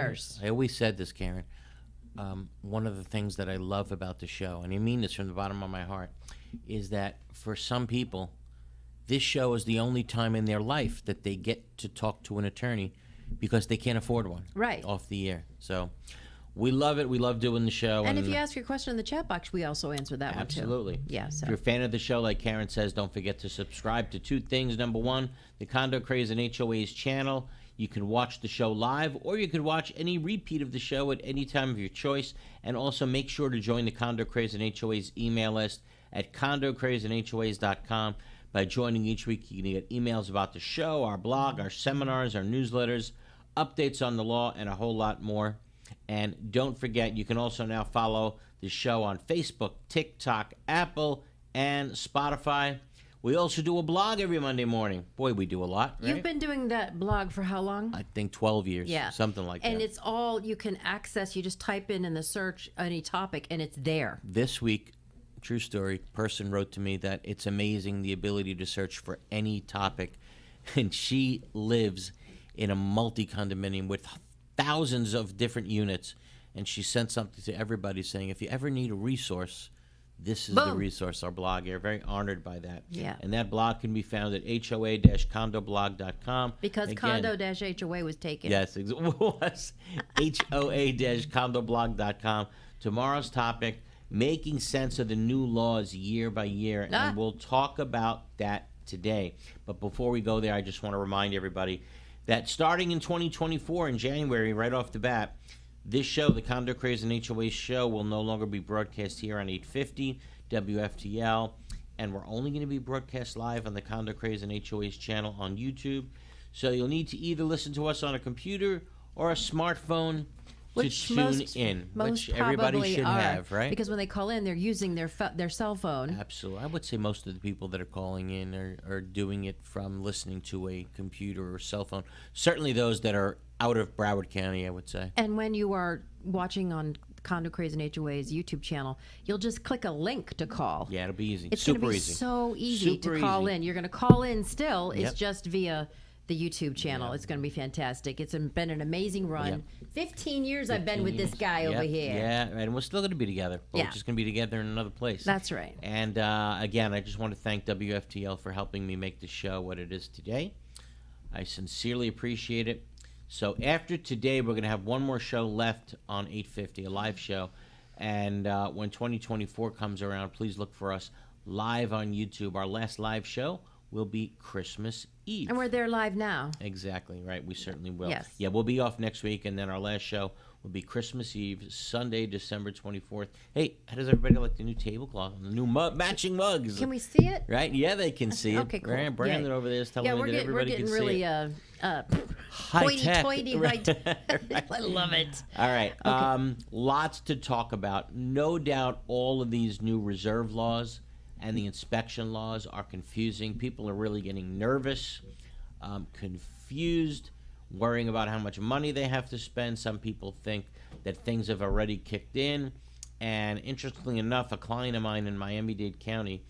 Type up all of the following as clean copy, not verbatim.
years. I always said this, Karen. One of the things that I love about the show, and I mean this from the bottom of my heart, is that for some people, this show is the only time in their life that they get to talk to an attorney because they can't afford one off the air. So we love it. We love doing the show. And if you ask your question in the chat box, we also answer that one too. Absolutely. Yeah. So. If you're a fan of the show, like Karen says, don't forget to subscribe to two things. Number one, the Condo Craze and HOA's channel. You can watch the show live, or you could watch any repeat of the show at any time of your choice. And also make sure to join the Condo Craze and HOA's email list at condocrazeandhoas.com. By joining each week, you can get emails about the show, our blog, our seminars, our newsletters, updates on the law, and a whole lot more. And don't forget, you can also now follow the show on Facebook, TikTok, Apple, and Spotify. We also do a blog every Monday morning. Boy, we do a lot, right? You've been doing that blog for how long? I think 12 years, something like that. And it's all you can access. You just type in the search any topic, and it's there. This week, true story, person wrote to me that it's amazing the ability to search for any topic. And she lives in a multi-condominium with thousands of different units. And she sent something to everybody saying, if you ever need a resource, this is the resource, our blog here. Very honored by that. Yeah. And that blog can be found at hoa-condoblog.com. Because condo-HOA was taken. Yes, it was. hoa-condoblog.com. Tomorrow's topic, making sense of the new laws year by year. And we'll talk about that today. But before we go there, I just want to remind everybody that starting in 2024, in January, right off the bat, this show, the Condo Craze and HOA show, will no longer be broadcast here on 850 WFTL, and we're only going to be broadcast live on the Condo Craze and HOA's channel on YouTube. So you'll need to either listen to us on a computer or a smartphone to tune in, which everybody should have, right? Because when they call in, they're using their cell phone. Absolutely. I would say most of the people that are calling in are doing it from listening to a computer or cell phone. Certainly those that are out of Broward County, I would say. And when you are watching on Condo Craze and HOA's YouTube channel, you'll just click a link to call. Yeah, it'll be easy. It's super gonna be easy. So easy Super to call easy. in. You're going to call in still. It's just via the YouTube channel. It's going to be fantastic. It's been an amazing run. 15 years I've been with this guy over here. Yeah, and we're still going to be together. But we're just going to be together in another place. That's right. And again, I just want to thank WFTL for helping me make the show what it is today. I sincerely appreciate it. So after today, we're going to have one more show left on 850, a live show. And when 2024 comes around, please look for us live on YouTube. Our last live show will be Christmas Eve. And we're there live now. Exactly, right. We certainly will. Yes. Yeah, we'll be off next week, and then our last show will be Christmas Eve, Sunday, December 24th. Hey, how does everybody like the new tablecloth and the new matching mugs? Can we see it? Right? Yeah, they can see it. Okay, cool. Brandon over there is telling me that everybody can see it. Yeah, we're getting really hoity-toity. Right. I love it. All right. Okay. Lots to talk about. No doubt all of these new reserve laws and the inspection laws are confusing. People are really getting nervous, confused, worrying about how much money they have to spend. Some people think that things have already kicked in. And interestingly enough, a client of mine in Miami-Dade County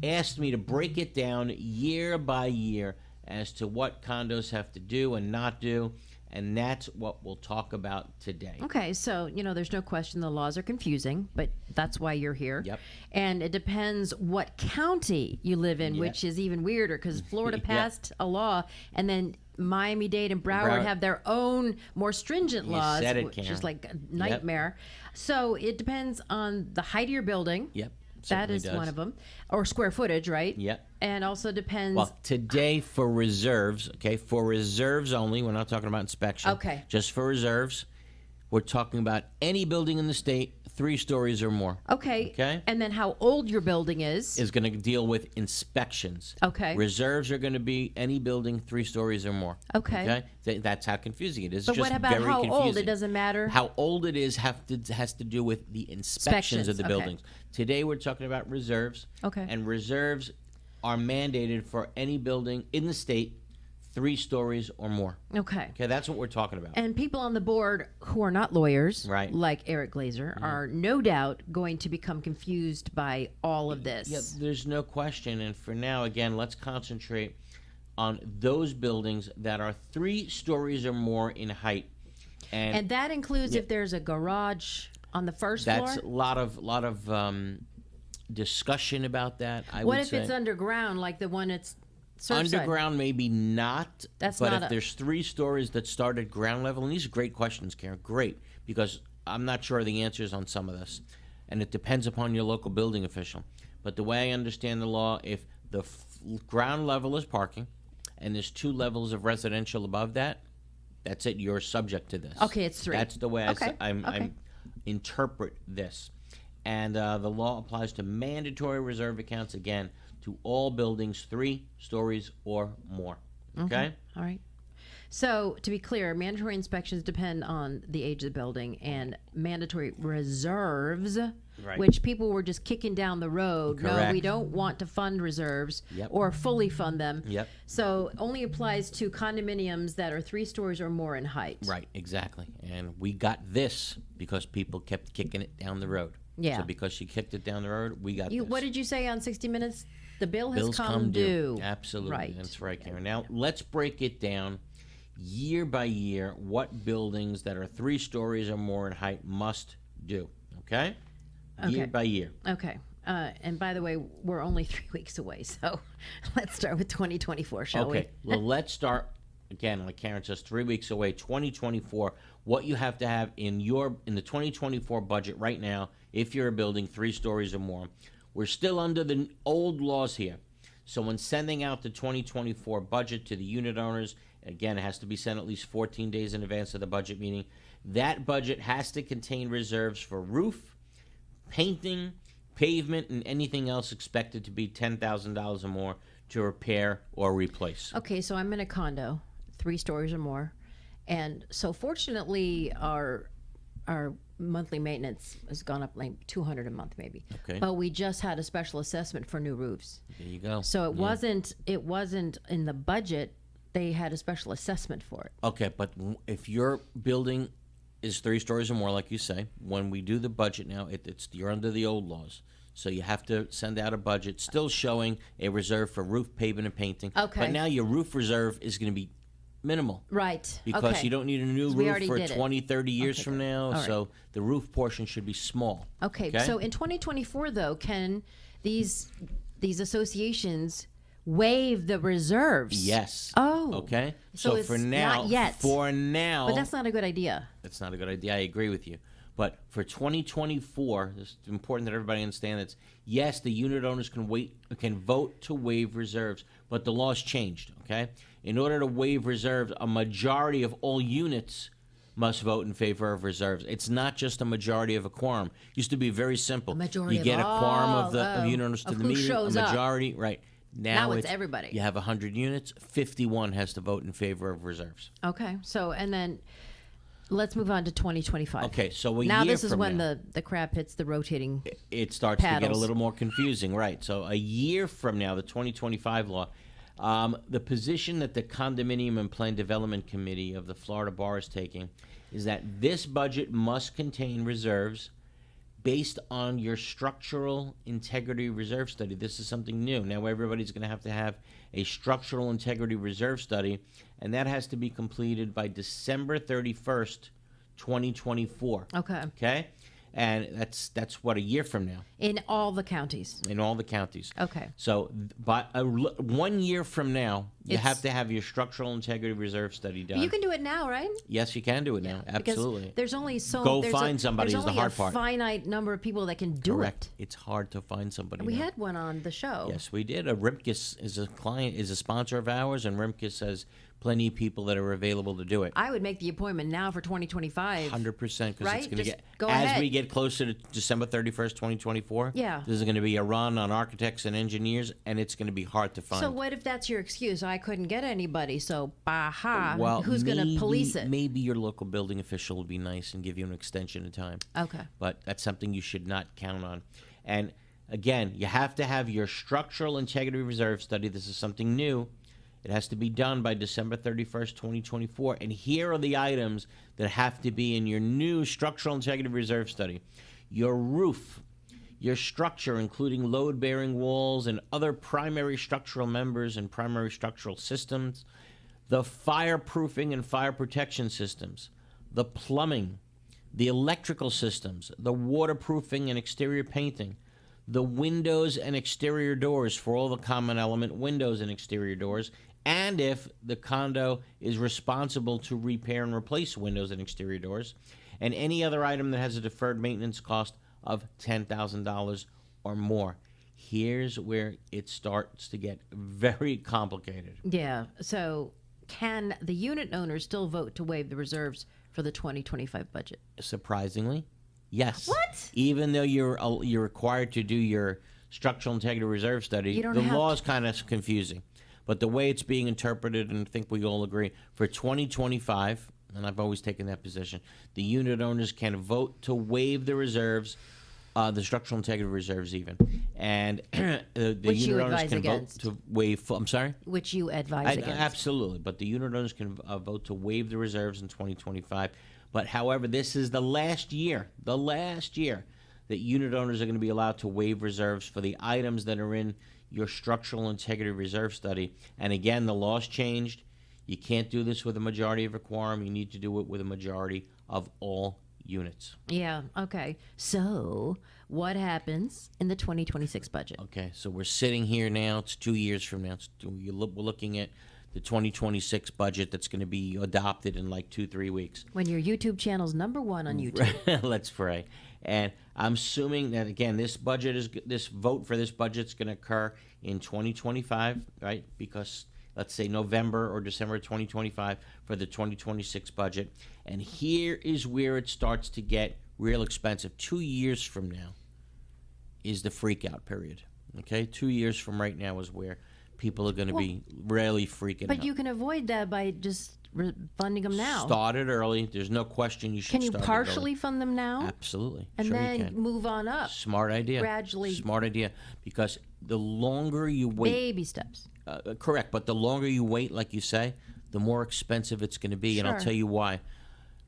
asked me to break it down year by year as to what condos have to do and not do. And that's what we'll talk about today. Okay, so, there's no question the laws are confusing, but that's why you're here. Yep. And it depends what county you live in, which is even weirder because Florida passed a law, and then Miami-Dade and Broward have their own more stringent laws, which is like a nightmare. So it depends on the height of your building. Yep. That is one of them. Or square footage, right? Yep. And also depends. Well, today for reserves, for reserves only, we're not talking about inspection. Okay. Just for reserves, we're talking about any building in the state, 3 stories or more. Okay. And then how old your building is going to deal with inspections. Okay. Reserves are going to be any building 3 stories or more. Okay. That's how confusing it is. But just what about how confusing. old? It doesn't matter. How old it is has to do with the inspections of the buildings. Today we're talking about reserves. Okay. And reserves are mandated for any building in the state 3 stories or more. Okay. Okay, that's what we're talking about. And people on the board who are not lawyers, right, like Eric Glazer, are no doubt going to become confused by all of this. Yeah, there's no question. And for now, again, let's concentrate on those buildings that are 3 stories or more in height. And that includes if there's a garage on the first floor? That's a lot of discussion about that, What if it's underground, like the one at Surfside? Underground, maybe not. But if there's 3 stories that start at ground level, and these are great questions, Karen, great, because I'm not sure the answers on some of this, and it depends upon your local building official. But the way I understand the law, if the ground level is parking, and there's 2 levels of residential above that, that's it. You're subject to this. Okay, it's 3. That's the way I interpret this. And the law applies to mandatory reserve accounts, again, to all buildings 3 stories or more. Okay? All right. So, to be clear, mandatory inspections depend on the age of the building, and mandatory reserves, which people were just kicking down the road. Correct. No, we don't want to fund reserves or fully fund them. Yep. So, only applies to condominiums that are 3 stories or more in height. Right, exactly. And we got this because people kept kicking it down the road. Yeah. So because she kicked it down the road, we got this. What did you say on 60 Minutes? The bills has come due. Absolutely. Right. That's right, Karen. Now, let's break it down year by year what buildings that are 3 stories or more in height must do. Okay? Year by year. Okay. And by the way, we're only 3 weeks away, so let's start with 2024, shall we? Okay. Well, let's start, again, like Karen says, 3 weeks away, 2024. What you have to have in the 2024 budget right now, if you're a building 3 stories or more. We're still under the old laws here. So when sending out the 2024 budget to the unit owners, again, it has to be sent at least 14 days in advance of the budget meeting. That budget has to contain reserves for roof, painting, pavement, and anything else expected to be $10,000 or more to repair or replace. Okay, so I'm in a condo, 3 stories or more. And so fortunately, our monthly maintenance has gone up like $200 a month maybe. Okay. But we just had a special assessment for new roofs. There you go. So it wasn't in the budget. They had a special assessment for it. Okay, but if your building is 3 stories or more, like you say, when we do the budget now, you're under the old laws. So you have to send out a budget still showing a reserve for roof, pavement, and painting. Okay. But now your roof reserve is going to be minimal. Right. Because you don't need a new roof for 20, 30 years from now. Right. So the roof portion should be small. Okay. So in 2024, though, can these associations waive the reserves? Yes. Oh. Okay. So it's for now, not yet. For now. But that's not a good idea. That's not a good idea. I agree with you. But for 2024, it's important that everybody understand that, yes, the unit owners can vote to waive reserves, but the law's changed, okay? In order to waive reserves, a majority of all units must vote in favor of reserves. It's not just a majority of a quorum. It used to be very simple. A majority you get of a quorum all, of the unit owners to the who meeting, shows a up. majority, right. Now it's everybody. You have 100 units, 51 has to vote in favor of reserves. Okay. So, and then let's move on to 2025. Okay, so now this is when the crap hits the rotating it starts paddles. to get a little more confusing, right? So a year from now, the 2025 law, the position that the Condominium and Plan Development Committee of the Florida Bar is taking is that this budget must contain reserves based on your structural integrity reserve study. This is something new. Now everybody's going to have a structural integrity reserve study, and that has to be completed by December 31st, 2024. Okay. Okay? And that's what, a year from now. In all the counties. In all the counties. Okay. So by 1 year from now, you have to have your structural integrity reserve study done. You can do it now, right? Yes, you can do it now. Absolutely. Because there's only find somebody is the hard part. There's only a finite number of people that can do Correct. it. It's hard to find somebody. We now. had one on the show. Yes, we did. Rimkus is a client, is a sponsor of ours, and Rimkus has plenty of people that are available to do it. I would make the appointment now for 2025. 100%, because right? it's going to get go as ahead. we get closer to December 31st, 2024. Yeah. There's going to be a run on architects and engineers, and it's going to be hard to find. So what if that's your excuse? I couldn't get anybody, so baha. Well, who's going to police it? Maybe your local building official will be nice and give you an extension of time. Okay. But that's something you should not count on. And again, you have to have your structural integrity reserve study. This is something new. It has to be done by December 31st, 2024. And here are the items that have to be in your new structural integrity reserve study. Your roof, your structure, including load-bearing walls and other primary structural members and primary structural systems, the fireproofing and fire protection systems, the plumbing, the electrical systems, the waterproofing and exterior painting, the windows and exterior doors for all the common element windows and exterior doors, and if the condo is responsible to repair and replace windows and exterior doors, and any other item that has a deferred maintenance cost of $10,000 or more. Here's where it starts to get very complicated. Yeah. So can the unit owner still vote to waive the reserves for the 2025 budget? Surprisingly, yes. What? Even though you're required to do your structural integrity reserve study, the law is kind of confusing. But the way it's being interpreted, and I think we all agree, for 2025, and I've always taken that position, the unit owners can vote to waive the reserves, the structural integrity reserves even. And the unit owners can vote to waive, I'm sorry? Which you advise against. Absolutely. But the unit owners can vote to waive the reserves in 2025. But however, this is the last year that unit owners are going to be allowed to waive reserves for the items that are in your structural integrity reserve study. And again, the law's changed. You can't do this with a majority of a quorum. You need to do it with a majority of all units. Yeah, okay. So what happens in the 2026 budget? Okay, so we're sitting here now. It's 2 years from now. We're looking at the 2026 budget that's going to be adopted in like 2-3 weeks. When your YouTube channel's #1 on YouTube. Let's pray. And I'm assuming that, again, this vote for this budget is going to occur in 2025, right? Because let's say November or December 2025 for the 2026 budget. And here is where it starts to get real expensive. 2 years from now is the freak out period. Okay? 2 years from right now is where people are going to be really freaking out. But you can avoid that by just funding them now. Start it early. There's no question you should start it early. Can you partially fund them now? Absolutely. And then move on up. Smart idea. Gradually. Smart idea. Because the longer you wait. Baby steps. Correct. But the longer you wait, like you say, the more expensive it's going to be. Sure. And I'll tell you why.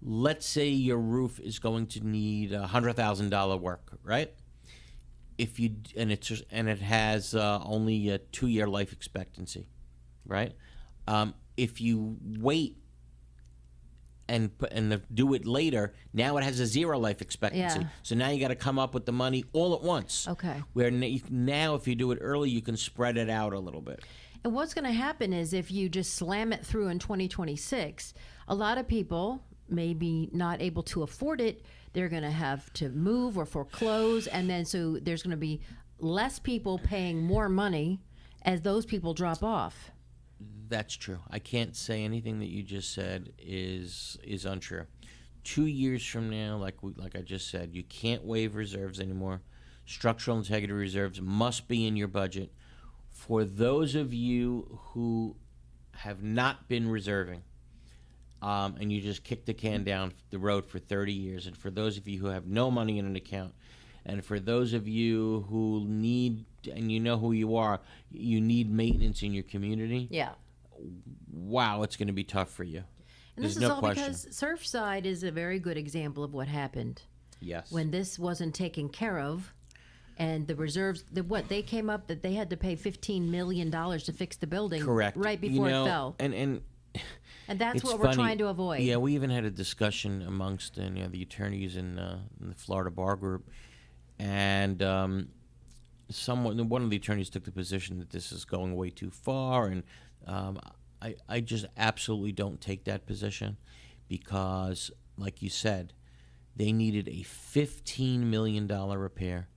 Let's say your roof is going to need $100,000 work, right? It has only a 2-year life expectancy, right? If you wait and do it later, now it has a 0 life expectancy. Yeah. So now you got to come up with the money all at once. Okay. Where now, if you do it early, you can spread it out a little bit. And what's going to happen is if you just slam it through in 2026, a lot of people may be not able to afford it. They're going to have to move or foreclose, and then so there's going to be less people paying more money as those people drop off. That's true. I can't say anything that you just said is untrue. 2 years from now, like I just said, you can't waive reserves anymore. Structural integrity reserves must be in your budget. For those of you who have not been reserving, and you just kick the can down the road for 30 years, and for those of you who have no money in an account, and for those of you who need, and you know who you are, you need maintenance in your community. Yeah. Wow, it's going to be tough for you. And this is all because Surfside is a very good example of what happened. Yes. When this wasn't taken care of, and the reserves, they came up that they had to pay $15 million to fix the building. Correct. Right before it fell. And that's what we're trying to avoid. Yeah, we even had a discussion amongst the attorneys in the Florida Bar Group, and one of the attorneys took the position that this is going way too far, and I just absolutely don't take that position because, like you said, they needed a $15 million repair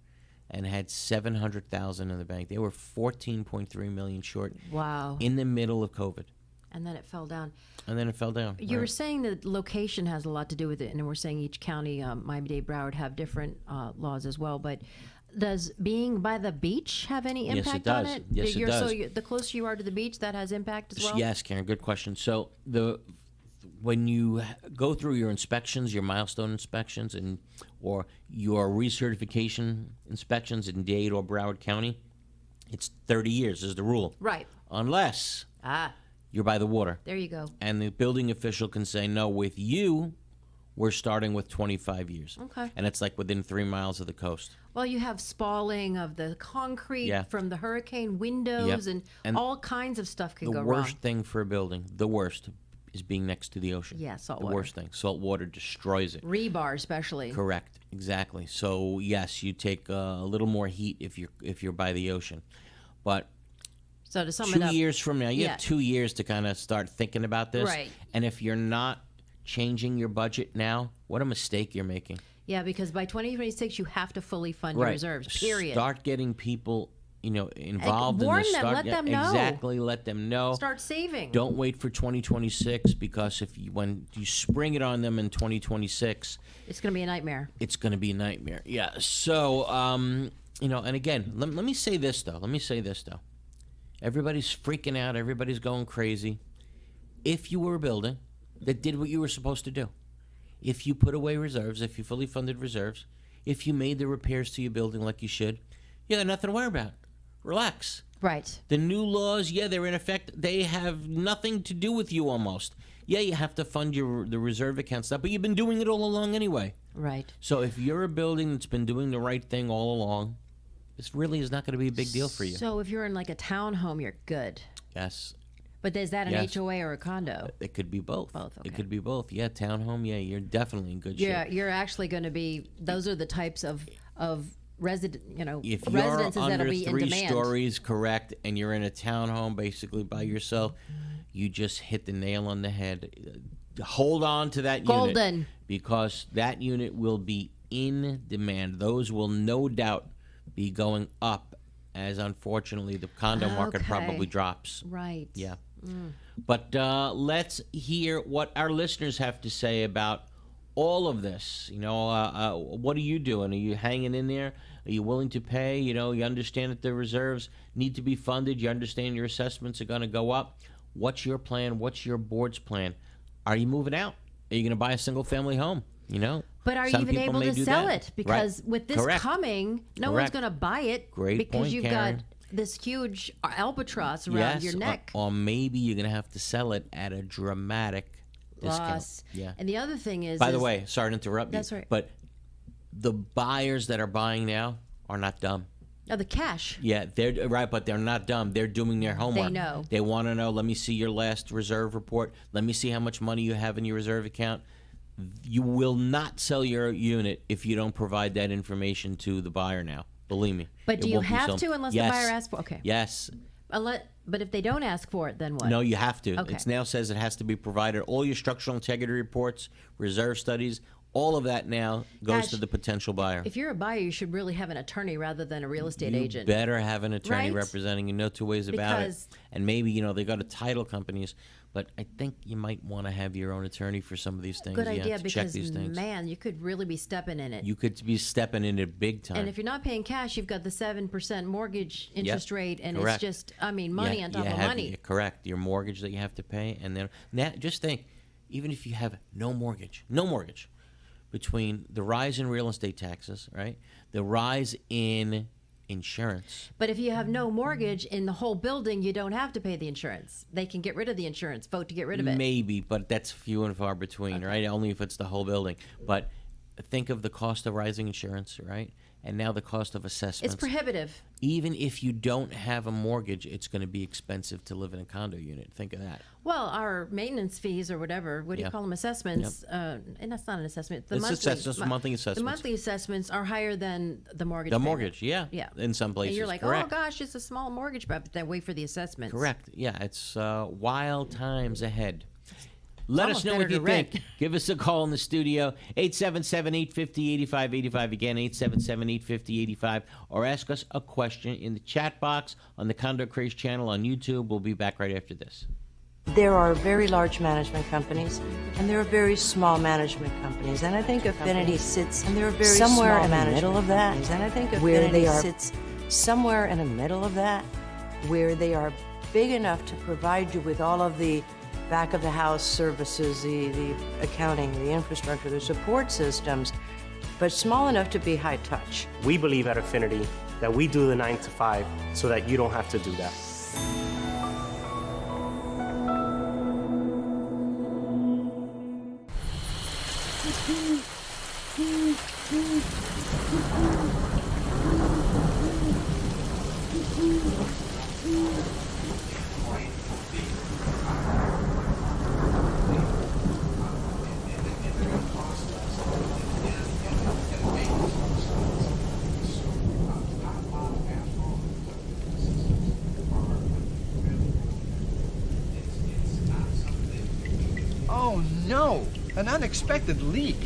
and had $700,000 in the bank. They were $14.3 million short. Wow. In the middle of COVID. And then it fell down. You were saying that location has a lot to do with it, and we're saying each county, Miami-Dade, Broward, have different laws as well. But does being by the beach have any impact on it? Yes, it does. So the closer you are to the beach, that has impact as well? Yes, Karen, good question. So when you go through your inspections, your milestone inspections, or your recertification inspections in Dade or Broward County, it's 30 years is the rule. Right. Unless you're by the water. There you go. And the building official can say, no, with you, we're starting with 25 years. Okay. And it's like within 3 miles of the coast. Well, you have spalling of the concrete from the hurricane windows, and all kinds of stuff can go wrong. The worst thing for a building, the worst, is being next to the ocean. Yeah, salt the water. worst thing. Salt water destroys it. Rebar especially. Correct. Exactly. So yes, you take a little more heat if you're by the ocean, but so to sum it up, 2 years from now, you have 2 years to kind of start thinking about this. Right. And if you're not changing your budget now, what a mistake you're making. Yeah, because by 2026 you have to fully fund your reserves. Period. Start getting people, involved warn in this. them, let them know. Exactly, let them know. Start saving. Don't wait for 2026 because when you spring it on them in 2026, it's going to be a nightmare. It's going to be a nightmare. Yeah. So, and again, let me say this though. Everybody's freaking out. Everybody's going crazy. If you were a building that did what you were supposed to do, if you put away reserves, if you fully funded reserves, if you made the repairs to your building like you should, you got nothing to worry about. Relax. Right. The new laws, they're in effect. They have nothing to do with you almost. Yeah, you have to fund the reserve account stuff, but you've been doing it all along anyway. Right. So if you're a building that's been doing the right thing all along, this really is not going to be a big deal for you. So if you're in like a townhome, you're good. Yes. But is that an HOA or a condo? It could be both. Both, okay. It could be both. Yeah, townhome, you're definitely in good shape. Yeah, you're actually going to be, those are the types of residences if that'll be in demand. If you're under 3 stories, correct, and you're in a townhome basically by yourself, you just hit the nail on the head. Hold on to that unit. Because that unit will be in demand. Those will no doubt be going up as, unfortunately, the condo market probably drops. Right. Yeah. But let's hear what our listeners have to say about all of this. What are you doing? Are you hanging in there? Are you willing to pay? You understand that the reserves need to be funded. You understand your assessments are going to go up. What's your plan? What's your board's plan? Are you moving out? Are you going to buy a single-family home? But are you even able to sell it? Because with this coming, no one's going to buy it. Because you've got this huge albatross around your neck. Or maybe you're going to have to sell it at a dramatic discount. Loss. Yeah. And the other thing is... By the way, sorry to interrupt you. That's right. But the buyers that are buying now are not dumb. Oh, the cash. Yeah, they're right, but they're not dumb. They're doing their homework. They know. They want to know, let me see your last reserve report. Let me see how much money you have in your reserve account. You will not sell your unit if you don't provide that information to the buyer now. Believe me. But do you have to unless the buyer asks for it? Okay. Yes. But if they don't ask for it, then what? No, you have to. Okay. It now says it has to be provided. All your structural integrity reports, reserve studies, all of that now goes to the potential buyer. If you're a buyer, you should really have an attorney rather than a real estate agent. You better have an attorney representing you. No two ways about it. And maybe, they go to title companies. But I think you might want to have your own attorney for some of these things. Good idea, to because, check these things. Man, you could really be stepping in it. You could be stepping in it big time. And if you're not paying cash, you've got the 7% mortgage interest rate, and correct. It's just, money on top of money. Correct. Your mortgage that you have to pay. And then now, just think, even if you have no mortgage, between the rise in real estate taxes, right, the rise in insurance. But if you have no mortgage in the whole building, you don't have to pay the insurance. They can get rid of the insurance, vote to get rid of it. Maybe, but that's few and far between, right? Only if it's the whole building. But think of the cost of rising insurance, right? And now the cost of assessments. It's prohibitive. Even if you don't have a mortgage, it's going to be expensive to live in a condo unit. Think of that. Well, our maintenance fees or whatever, what do you call them, assessments, and that's not an assessment. It's monthly assessments. The monthly assessments are higher than the mortgage The payment. mortgage, yeah. In some places. And you're like, correct. oh, gosh, it's a small mortgage, but then wait for the assessments. Correct. Yeah, it's wild times ahead. Let us know what you think. Give us a call in the studio, 877-850-8585. Again, 877-850-85. Or ask us a question in the chat box on the Condo Craze channel on YouTube. We'll be back right after this. There are very large management companies, and there are very small management companies. And I think Affinity sits somewhere in the middle of that. And I think Affinity sits somewhere in the middle of that, where they are big enough to provide you with all of the back of the house services, the accounting, the infrastructure, the support systems, but small enough to be high touch. We believe at Affinity that we do the 9 to 5 so that you don't have to do that. An unexpected leak.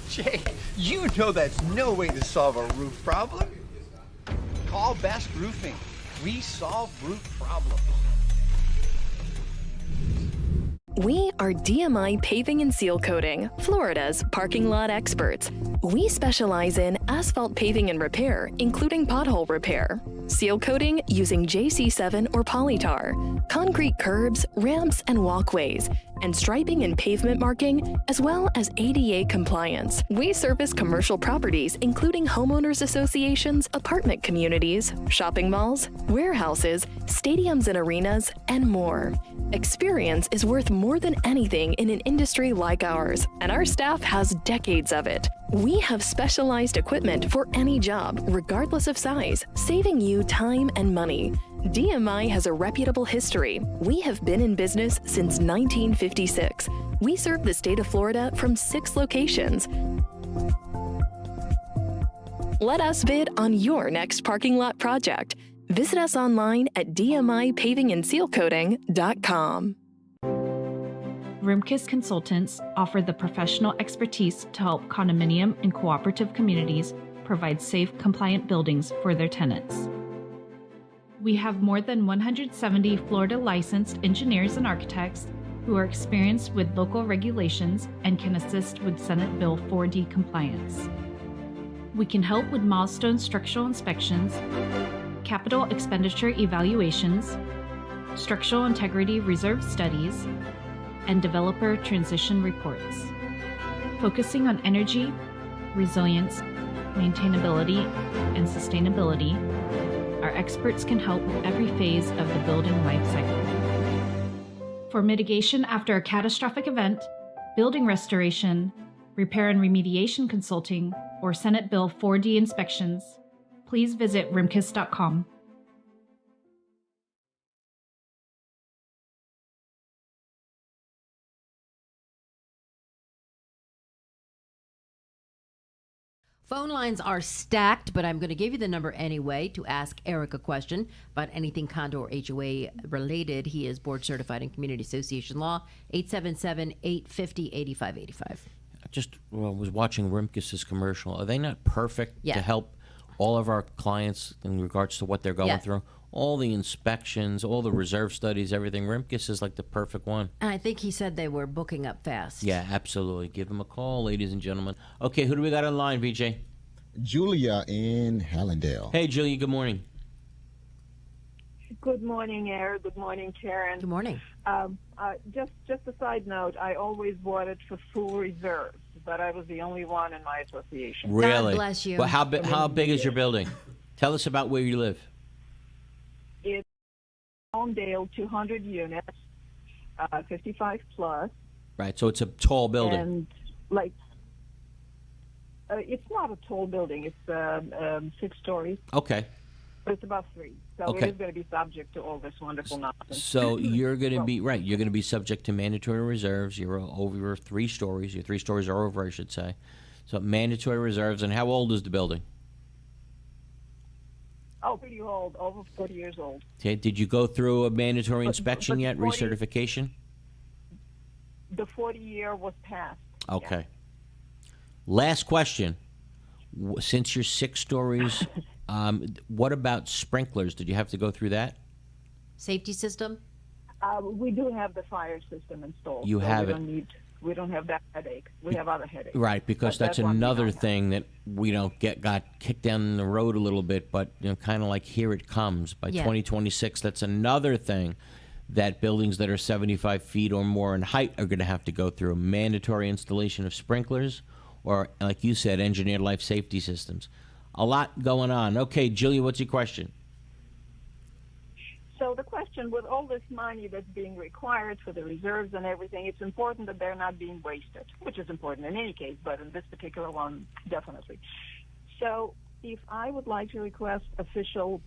Jay, you know that's no way to solve a roof problem. Call Best Roofing. We solve roof problems. We are DMI Paving and Seal Coating, Florida's parking lot experts. We specialize in asphalt paving and repair, including pothole repair, seal coating using JC7 or polytar, concrete curbs, ramps, and walkways, and striping and pavement marking, as well as ADA compliance. We service commercial properties, including homeowners associations, apartment communities, shopping malls, warehouses, stadiums and arenas, and more. Experience is worth more than anything in an industry like ours, and our staff has decades of it. We have specialized equipment for any job, regardless of size, saving you time and money. DMI has a reputable history. We have been in business since 1956. We serve the state of Florida from 6 locations. Let us bid on your next parking lot project. Visit us online at dmipavingandsealcoating.com. Rimkus Consultants offer the professional expertise to help condominium and cooperative communities provide safe, compliant buildings for their tenants. We have more than 170 Florida licensed engineers and architects who are experienced with local regulations and can assist with Senate Bill 4D compliance. We can help with milestone structural inspections, capital expenditure evaluations, structural integrity reserve studies, and developer transition reports. Focusing on energy, resilience, maintainability, and sustainability, our experts can help with every phase of the building life cycle. For mitigation after a catastrophic event, building restoration, repair and remediation consulting, or Senate Bill 4D inspections, please visit rimkus.com. Phone lines are stacked, but I'm going to give you the number anyway to ask Eric a question about anything condo or HOA related. He is board certified in community association law, 877-850-8585. I just was watching Rimkus's commercial. Are they not perfect to help all of our clients in regards to what they're going through? All the inspections, all the reserve studies, everything. Rimkus is like the perfect one. And I think he said they were booking up fast. Yeah, absolutely. Give him a call, ladies and gentlemen. Okay, who do we got on line, VJ? Julia in Hallandale. Hey, Julia, good morning. Good morning, Eric. Good morning, Karen. Good morning. Just a side note, I always bought it for full reserves, but I was the only one in my association. Really? God bless you. Well, how big is your building? Tell us about where you live. It's Hallandale, 200 units, 55 plus. Right, so it's a tall building. And like, it's not a tall building. It's 6 stories. Okay. But it's about 3. So it is going to be subject to all this wonderful nonsense. So you're going to be, right, you're going to be subject to mandatory reserves. You're over 3 stories. Your 3 stories are over, I should say. So mandatory reserves. And how old is the building? Oh, pretty old, over 40 years old. Okay. Did you go through a mandatory inspection yet, recertification? The 40-year was passed. Okay. Yeah. Last question. Since you're 6 stories, what about sprinklers? Did you have to go through that? Safety system? We do have the fire system installed. You have it. We don't have that headache. We have other headaches. Right, because that's another thing that we don't got kicked down the road a little bit, but kind of like here it comes. By 2026, that's another thing that buildings that are 75 feet or more in height are going to have to go through. Mandatory installation of sprinklers or, like you said, engineered life safety systems. A lot going on. Okay, Julia, what's your question? So the question, with all this money that's being required for the reserves and everything, it's important that they're not being wasted, which is important in any case, but in this particular one, definitely. So if I would like to request official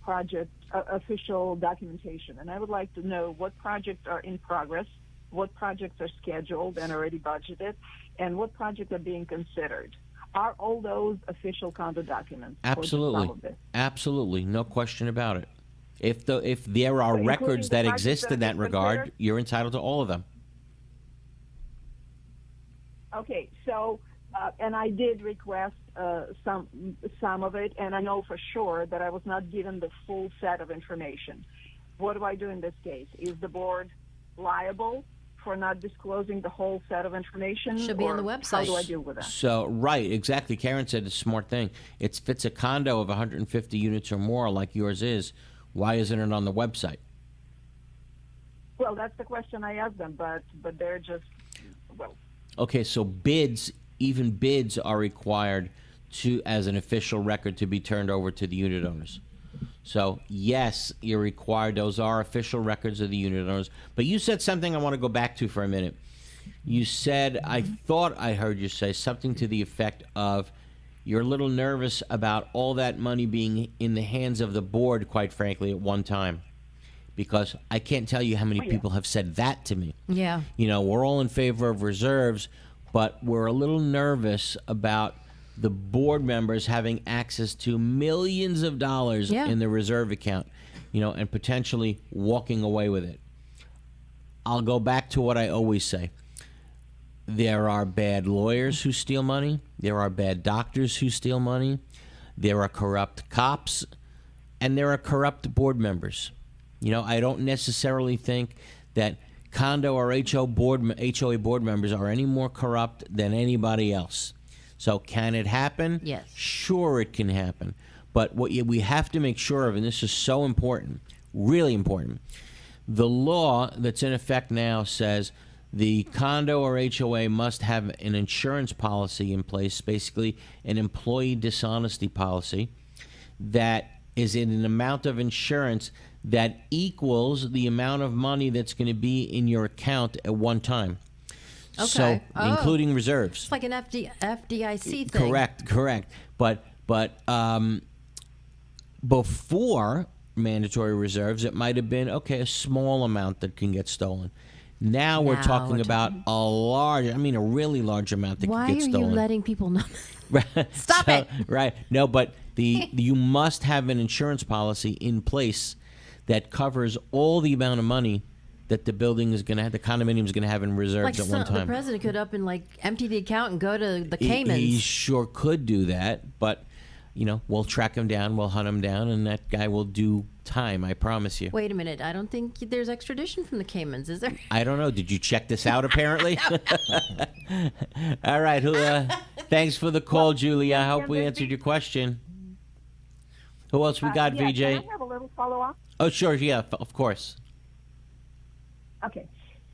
documentation, and I would like to know what projects are in progress, what projects are scheduled and already budgeted, and what projects are being considered. Are all those official condo documents? Absolutely. Absolutely. No question about it. If there are records that exist in that regard, you're entitled to all of them. Okay, so and I did request some of it, and I know for sure that I was not given the full set of information. What do I do in this case? Is the board liable for not disclosing the whole set of information? Should be on the website. How do I deal with that? So, right, exactly. Karen said a smart thing. If it's a condo of 150 units or more like yours is, why isn't it on the website? Well, that's the question I asked them, but they're just, well. Okay, so even bids are required as an official record to be turned over to the unit owners. So, yes, you're required. Those are official records of the unit owners. But you said something I want to go back to for a minute. You said, I thought I heard you say something to the effect of you're a little nervous about all that money being in the hands of the board, quite frankly, at one time. Because I can't tell you how many people have said that to me. Yeah. We're all in favor of reserves, but we're a little nervous about the board members having access to millions of dollars in the reserve account, and potentially walking away with it. I'll go back to what I always say. There are bad lawyers who steal money. There are bad doctors who steal money. There are corrupt cops, and there are corrupt board members. I don't necessarily think that condo or HOA board members are any more corrupt than anybody else. So can it happen? Yes. Sure, it can happen. But what we have to make sure of, and this is so important, really important, the law that's in effect now says the condo or HOA must have an insurance policy in place, basically an employee dishonesty policy that is in an amount of insurance that equals the amount of money that's going to be in your account at one time. Okay. So, including reserves. It's like an FDIC thing. Correct. But before mandatory reserves, it might have been, a small amount that can get stolen. Now we're talking about a really large amount that can get stolen. Why are you letting people know? Stop it. Right. No, but you must have an insurance policy in place that covers all the amount of money that the building is going to have, the condominium is going to have in reserves at one time. The president could up and empty the account and go to the Caymans. He sure could do that, but we'll track him down, we'll hunt him down, and that guy will do time, I promise you. Wait a minute, I don't think there's extradition from the Caymans, is there? I don't know. Did you check this out, apparently? All right, thanks for the call, Julia. I hope we answered your question. Who else we got, VJ? Can I have a little follow-up? Oh, sure, yeah, of course. Okay.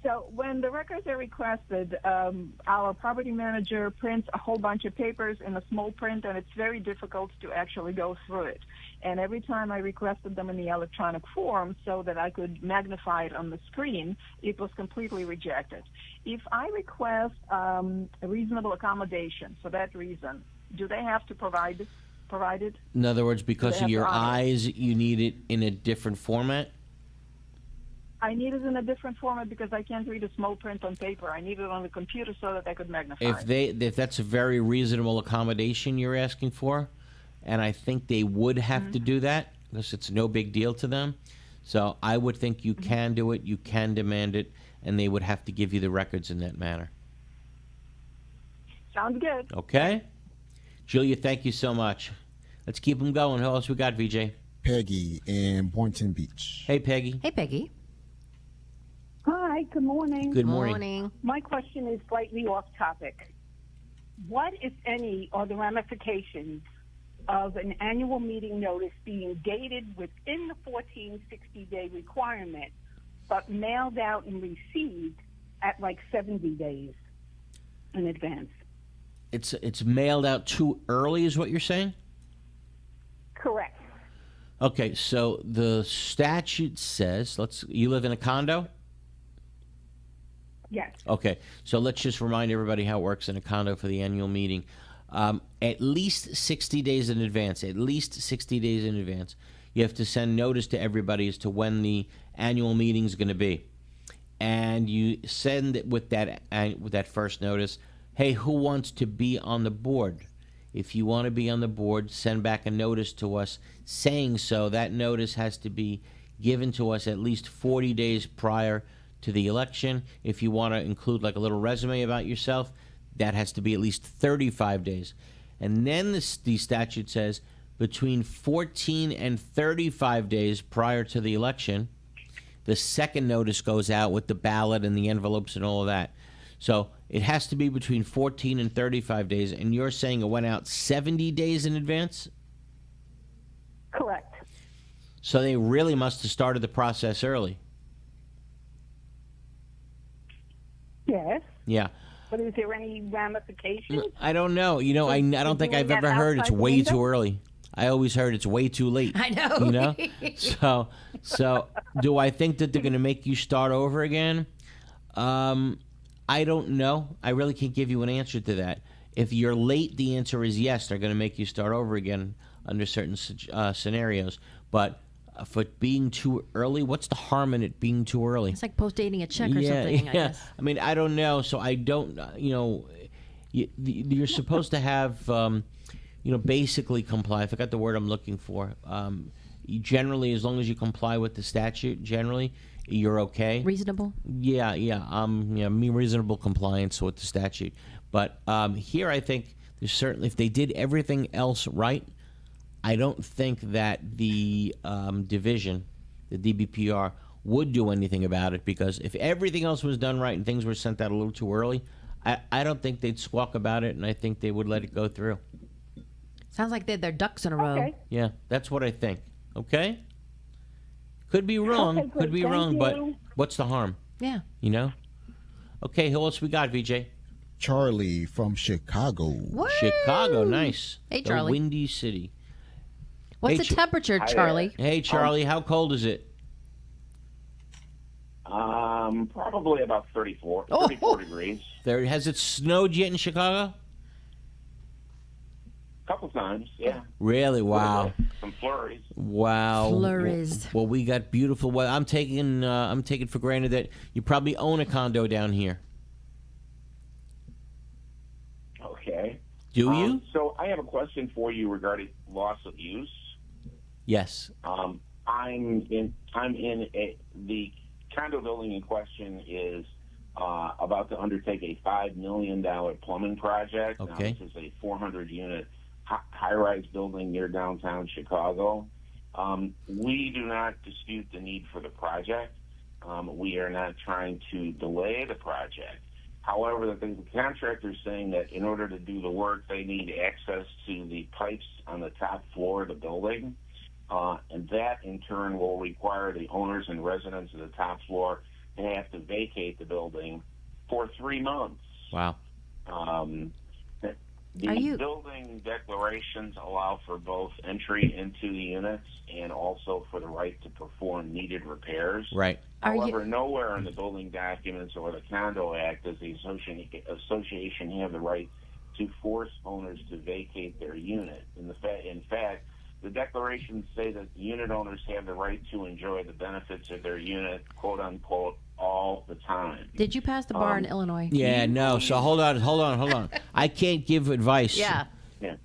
So when the records are requested, our property manager prints a whole bunch of papers in a small print, and it's very difficult to actually go through it. And every time I requested them in the electronic form so that I could magnify it on the screen, it was completely rejected. If I request a reasonable accommodation for that reason, do they have to provide it? In other words, because of your eyes, you need it in a different format? I need it in a different format because I can't read a small print on paper. I need it on the computer so that I could magnify it. If that's a very reasonable accommodation you're asking for, and I think they would have to do that because it's no big deal to them. So I would think you can do it, you can demand it, and they would have to give you the records in that manner. Sounds good. Okay. Julia, thank you so much. Let's keep them going. Who else we got, VJ? Peggy in Boynton Beach. Hey, Peggy. Hey, Peggy. Hi, good morning. Good morning. My question is slightly off topic. What, if any, are the ramifications of an annual meeting notice being dated within the 60-day requirement, but mailed out and received at 70 days in advance? It's mailed out too early, is what you're saying? Correct. Okay, so the statute says, you live in a condo? Yes. Okay, so let's just remind everybody how it works in a condo for the annual meeting. At least 60 days in advance, you have to send notice to everybody as to when the annual meeting is going to be. And you send it with that first notice, hey, who wants to be on the board? if you want to be on the board, send back a notice to us saying so. That notice has to be given to us at least 40 days prior to the election. If you want to include like a little resume about yourself, that has to be at least 35 days. And then the statute says between 14 and 35 days prior to the election, the second notice goes out with the ballot and the envelopes and all of that. So it has to be between 14 and 35 days. And you're saying it went out 70 days in advance? Correct. So they really must have started the process early. Yes. Yeah. But is there any ramifications? I don't know. I don't think I've ever heard it's way too early. I always heard it's way too late. I know. So do I think that they're going to make you start over again? I don't know. I really can't give you an answer to that. If you're late, the answer is yes. They're going to make you start over again under certain scenarios. But for being too early, what's the harm in it being too early? It's like post-dating a check or something, I guess. I mean, I don't know. So I don't, you're supposed to have, basically comply. I forgot the word I'm looking for. Generally, as long as you comply with the statute, generally, you're okay. Reasonable? Yeah. Reasonable compliance with the statute. But here, I think there's certainly, if they did everything else right, I don't think that the division, the DBPR, would do anything about it, because if everything else was done right and things were sent out a little too early, I don't think they'd squawk about it, and I think they would let it go through. Sounds like they had their ducks in a row. Okay. Yeah, that's what I think. Okay? Could be wrong. Okay, could be thank wrong, you. but what's the harm? Yeah. Okay, who else we got, VJ? Charlie from Chicago. Woo! Chicago, nice. Hey, the Charlie. Windy City. What's Hey, the temperature, Charlie? Hey, Charlie, how cold is it? Probably about 34 degrees. Has it snowed yet in Chicago? A couple times, yeah. Really? Wow. Some flurries. Wow. Flurries. Well, we got beautiful weather. I'm taking for granted that you probably own a condo down here. Okay. Do you? So I have a question for you regarding loss of use. Yes. The condo building in question is about to undertake a $5 million plumbing project. Okay. Now, this is a 400-unit high-rise building near downtown Chicago. We do not dispute the need for the project. We are not trying to delay the project. However, the contractor is saying that in order to do the work, they need access to the pipes on the top floor of the building. And that, in turn, will require the owners and residents of the top floor to have to vacate the building for 3 months. Wow. The building declarations allow for both entry into the units and also for the right to perform needed repairs. Right. However, nowhere in the building documents or the Condo Act does the association have the right to force owners to vacate their unit. In fact, the declarations say that the unit owners have the right to enjoy the benefits of their unit, quote unquote, all the time. Did you pass the bar in Illinois? Yeah, no. So hold on. I can't give advice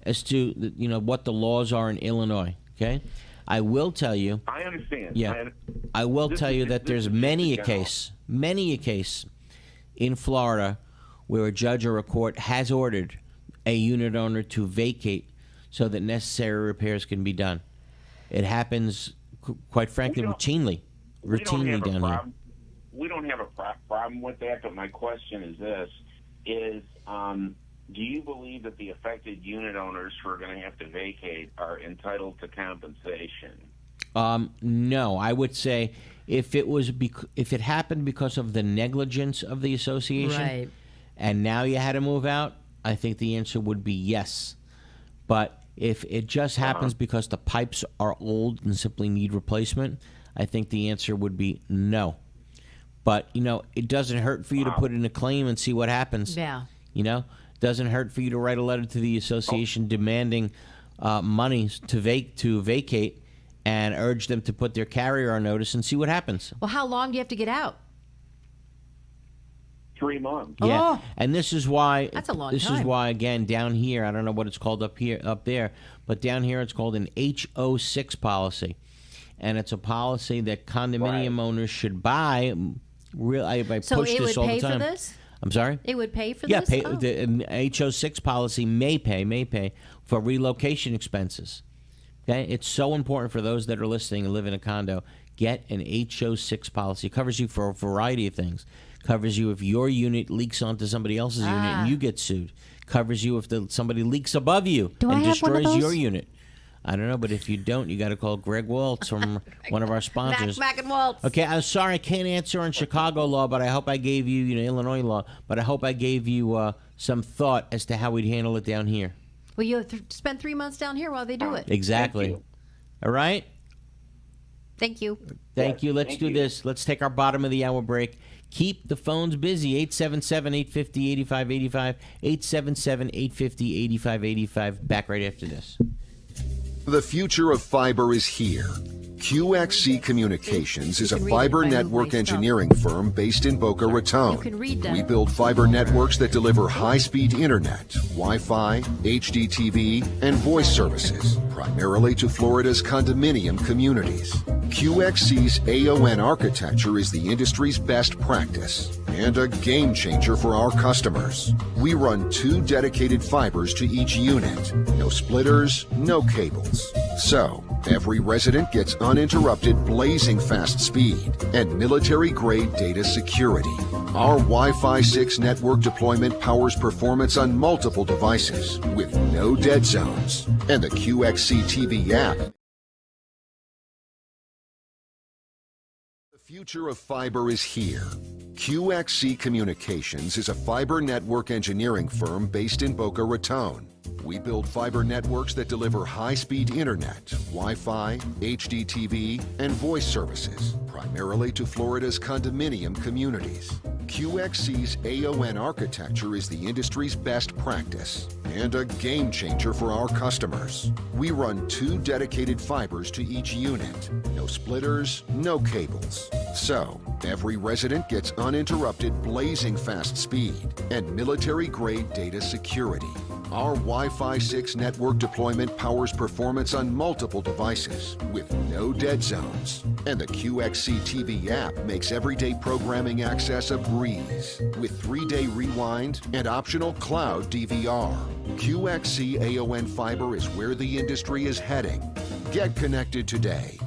as to what the laws are in Illinois. Okay, I will tell you. I understand. Yeah, I will tell you that there's many a case in Florida where a judge or a court has ordered a unit owner to vacate so that necessary repairs can be done. It happens, quite frankly, routinely down here. We don't have a problem with that, but my question is this, do you believe that the affected unit owners who are going to have to vacate are entitled to compensation? No, I would say if it happened because of the negligence of the association, right, and now you had to move out, I think the answer would be yes. But if it just happens because the pipes are old and simply need replacement, I think the answer would be no. But, it doesn't hurt for you to put in a claim and see what happens. Yeah. Doesn't hurt for you to write a letter to the association demanding money to vacate and urge them to put their carrier on notice and see what happens. Well, how long do you have to get out? 3 months. Yeah, Oh, and this is why. that's a long This time. is why, again, down here, I don't know what it's called up there, but down here it's called an HO6 policy, and it's a policy that condominium owners should buy. I So push it this would all pay the time. for this? I'm sorry. It would pay for Yeah, this? pay, Oh. the HO6 policy may pay for relocation expenses. Okay, it's so important for those that are listening and live in a condo. Get an HO6 policy. It covers you for a variety of things. Covers you if your unit leaks onto somebody else's unit and you get sued. Covers you if somebody leaks above you Do I and have one of destroys your those? unit. I don't know, but if you don't, you got to call Greg Waltz from one of our sponsors. Mac and Waltz. Okay, I'm sorry I can't answer on Chicago law, but I hope I gave you, Illinois law, but I hope I gave you some thought as to how we'd handle it down here. Well, you spend 3 months down here while they do it. Exactly. All right? Thank you. Thank you. Let's do this. Let's take our bottom of the hour break. Keep the phones busy. 877-850-8585. 877-850-8585. Back right after this. The future of fiber is here. QXC Communications is a fiber network engineering firm based in Boca Raton. You can read them. We build fiber networks that deliver high-speed internet, Wi-Fi, HDTV, and voice services, primarily to Florida's condominium communities. QXC's AON architecture is the industry's best practice and a game changer for our customers. We run 2 dedicated fibers to each unit. No splitters, no cables. So, every resident gets uninterrupted blazing fast speed and military-grade data security. Our Wi-Fi 6 network deployment powers performance on multiple devices with no dead zones. And the QXC TV app. The future of fiber is here. QXC Communications is a fiber network engineering firm based in Boca Raton. We build fiber networks that deliver high-speed internet, Wi-Fi, HDTV, and voice services, primarily to Florida's condominium communities. QXC's AON architecture is the industry's best practice and a game changer for our customers. We run 2 dedicated fibers to each unit. No splitters, no cables. So, every resident gets uninterrupted blazing fast speed and military-grade data security. Our Wi-Fi 6 network deployment powers performance on multiple devices with no dead zones. And the QXC TV app makes everyday programming access a breeze with 3-day rewind and optional cloud DVR. QXC AON Fiber is where the industry is heading. Get connected today.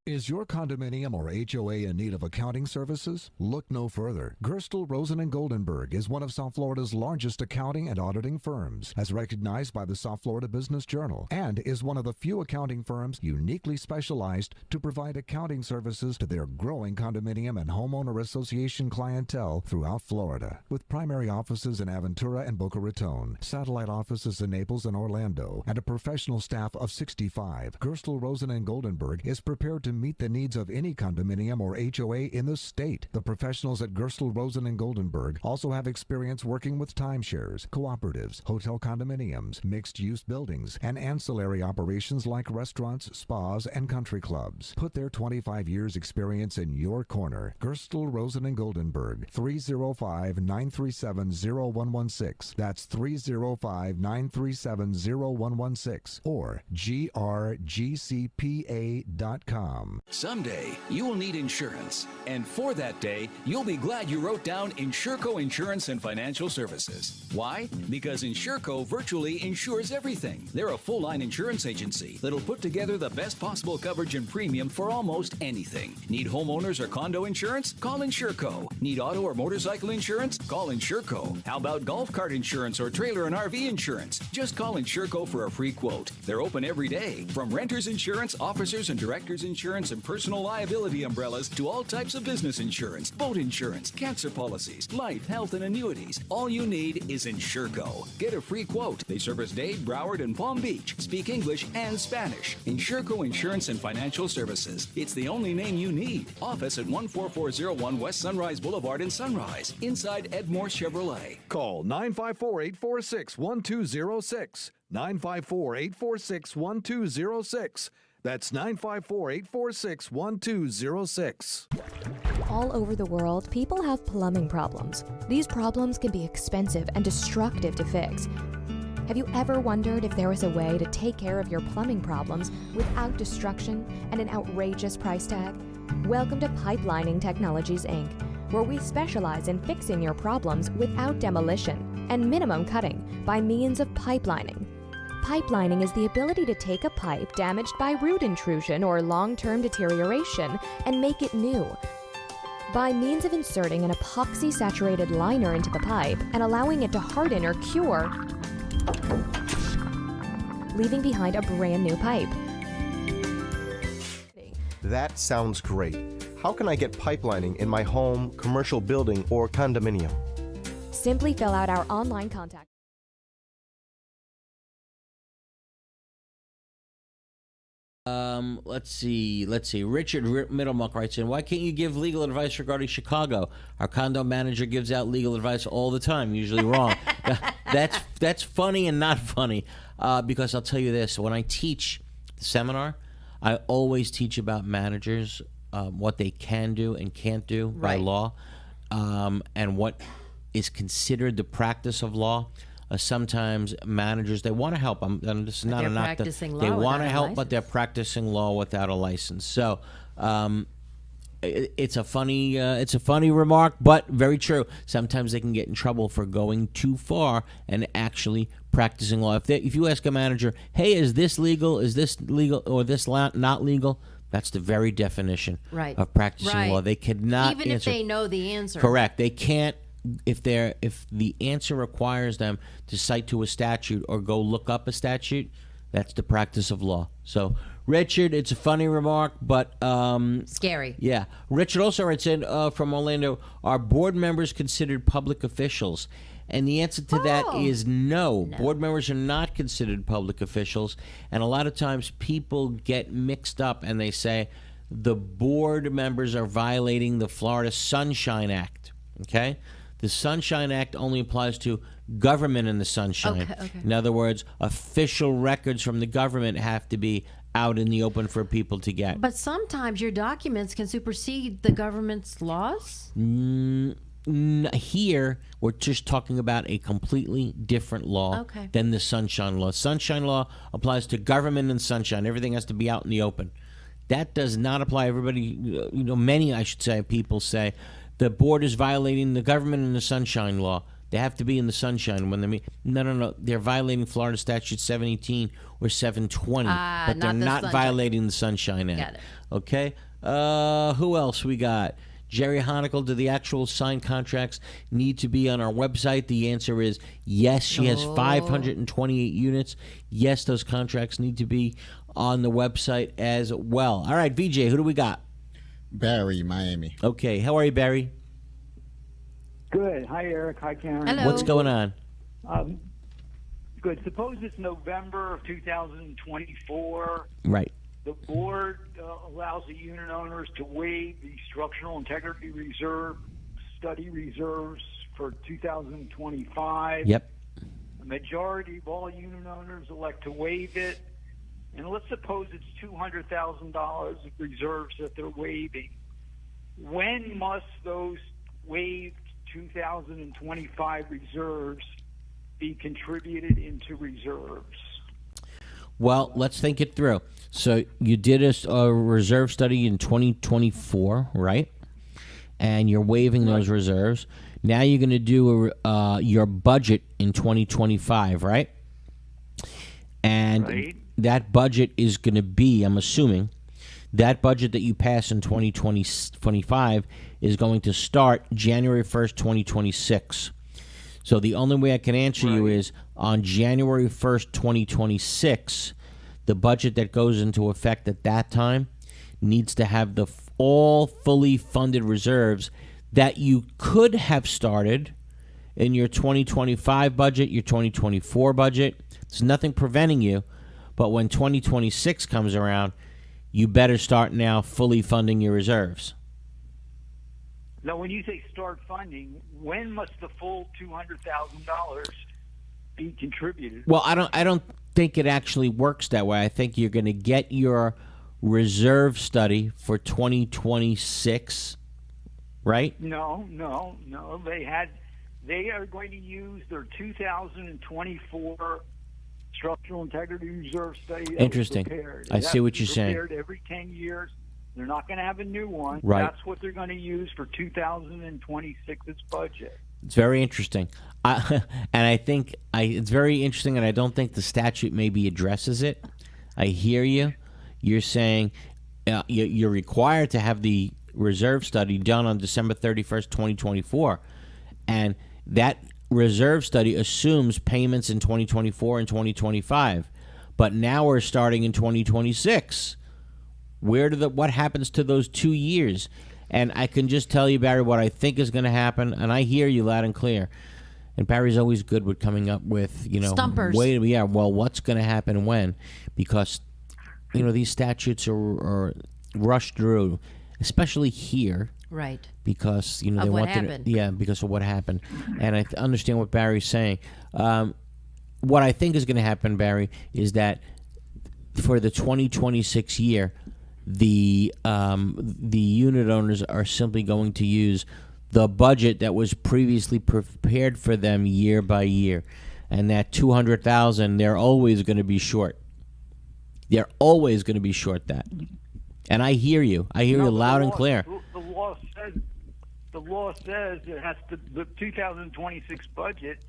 Is your condominium or HOA in need of accounting services? Look no further. Gerstel, Rosen & Goldenberg is one of South Florida's largest accounting and auditing firms, as recognized by the South Florida Business Journal, and is one of the few accounting firms uniquely specialized to provide accounting services to their growing condominium and homeowner association clientele throughout Florida. With primary offices in Aventura and Boca Raton, satellite offices in Naples and Orlando, and a professional staff of 65, Gerstel, Rosen & Goldenberg is prepared to meet the needs of any condominium or HOA in the state. The professionals at Gerstel, Rosen & Goldenberg also have experience working with timeshares, cooperatives, hotel condominiums, mixed-use buildings, and ancillary operations like restaurants, spas, and country clubs. Put their 25 years experience in your corner. Gerstel, Rosen & Goldenberg, 305-937-0116. That's 305-937-0116 or grgcpa.com. Someday, you will need insurance. And for that day, you'll be glad you wrote down Insurco Insurance and Financial Services. Why? Because Insurco virtually insures everything. They're a full-line insurance agency that'll put together the best possible coverage and premium for almost anything. Need homeowners or condo insurance? Call Insurco. Need auto or motorcycle insurance? Call Insurco. How about golf cart insurance or trailer and RV insurance? Just call Insurco for a free quote. They're open every day. From renters insurance, officers and directors insurance, and personal liability umbrellas to all types of business insurance, boat insurance, cancer policies, life, health, and annuities. All you need is Insurco. Get a free quote. They service Dade, Broward, and Palm Beach. Speak English and Spanish. Insurco Insurance and Financial Services. It's the only name you need. Office at 14401 West Sunrise Boulevard in Sunrise, inside Edmore Chevrolet. Call 954-846-1206. 954-846-1206. That's 954-846-1206. All over the world, people have plumbing problems. These problems can be expensive and destructive to fix. Have you ever wondered if there was a way to take care of your plumbing problems without destruction and an outrageous price tag? Welcome to Pipelining Technologies, Inc., where we specialize in fixing your problems without demolition and minimum cutting by means of pipelining. Pipelining is the ability to take a pipe damaged by root intrusion or long-term deterioration and make it new. By means of inserting an epoxy-saturated liner into the pipe and allowing it to harden or cure, leaving behind a brand new pipe. That sounds great. How can I get pipelining in my home, commercial building, or condominium? Simply fill out our online contact. Let's see. Richard Middlemuck writes in, why can't you give legal advice regarding Chicago? Our condo manager gives out legal advice all the time, usually wrong. That's funny and not funny, because I'll tell you this. When I teach the seminar, I always teach about managers, what they can do and can't do by law, and what is considered the practice of law. Sometimes managers, they want to help. This is not a knock. They want to help, but they're practicing law without a license. So it's a funny remark, but very true. Sometimes they can get in trouble for going too far and actually practicing law. If you ask a manager, hey, is this legal, or this not legal? That's the very definition of practicing law. They cannot even answer. if they know the answer. Correct. They can't. If the answer requires them to cite to a statute or go look up a statute, that's the practice of law. So, Richard, it's a funny remark, but scary. Yeah. Richard also writes in from Orlando, are board members considered public officials? And the answer to that is no. Board members are not considered public officials. And a lot of times people get mixed up and they say the board members are violating the Florida Sunshine Act. Okay? The Sunshine Act only applies to government in the sunshine. Okay. In other words, official records from the government have to be out in the open for people to get. But sometimes your documents can supersede the government's laws? Here, we're just talking about a completely different law than the Sunshine Law. Sunshine Law applies to government and sunshine. Everything has to be out in the open. That does not apply. Everybody, many, I should say, people say, the board is violating the government and the Sunshine Law. They have to be in the sunshine when they meet. No. They're violating Florida Statute 718 or 720, but they're not violating the Sunshine Act. Got it. Okay? Who else we got? Jerry Honickel, do the actual signed contracts need to be on our website? The answer is yes. She has 528 units. Yes, those contracts need to be on the website as well. All right, VJ, who do we got? Barry, Miami. Okay, how are you, Barry? Good. Hi, Eric. Hi, Karen. Hello. What's going on? Good. Suppose it's November of 2024. Right. The board allows the unit owners to waive the structural integrity reserve, study reserves for 2025. Yep. The majority of all unit owners elect to waive it. And let's suppose it's $200,000 of reserves that they're waiving. When must those waived 2025 reserves be contributed into reserves? Well, let's think it through. So you did a reserve study in 2024, right? And you're waiving those reserves. Now you're going to do your budget in 2025, right? And that budget is going to be, I'm assuming, that budget that you pass in 2025 is going to start January 1st, 2026. So the only way I can answer you is on January 1st, 2026, the budget that goes into effect at that time needs to have the all fully funded reserves that you could have started in your 2025 budget, your 2024 budget. There's nothing preventing you. But when 2026 comes around, you better start now fully funding your reserves. Now, when you say start funding, when must the full $200,000 be contributed? Well, I don't think it actually works that way. I think you're going to get your reserve study for 2026, right? No. They are going to use their 2024 structural integrity reserve study. Interesting. I see what you're saying. Prepared every 10 years. They're not going to have a new one. Right. That's what they're going to use for 2026's budget. It's very interesting. And I think it's very interesting, and I don't think the statute maybe addresses it. I hear you. You're saying you're required to have the reserve study done on December 31st, 2024. And that reserve study assumes payments in 2024 and 2025. But now we're starting in 2026. What happens to those 2 years? And I can just tell you, Barry, what I think is going to happen, and I hear you loud and clear. And Barry's always good with coming up with, stumpers. What's going to happen when? Because, these statutes are rushed through, especially here. Right. Because, they what wanted happened. Because of what happened. And I understand what Barry's saying. What I think is going to happen, Barry, is that for the 2026 year, the unit owners are simply going to use the budget that was previously prepared for them year by year, and that $200,000 they're always going to be short. They're always going to be short that. And I hear you. I hear you loud and clear. The law says it has to. The 2026 budget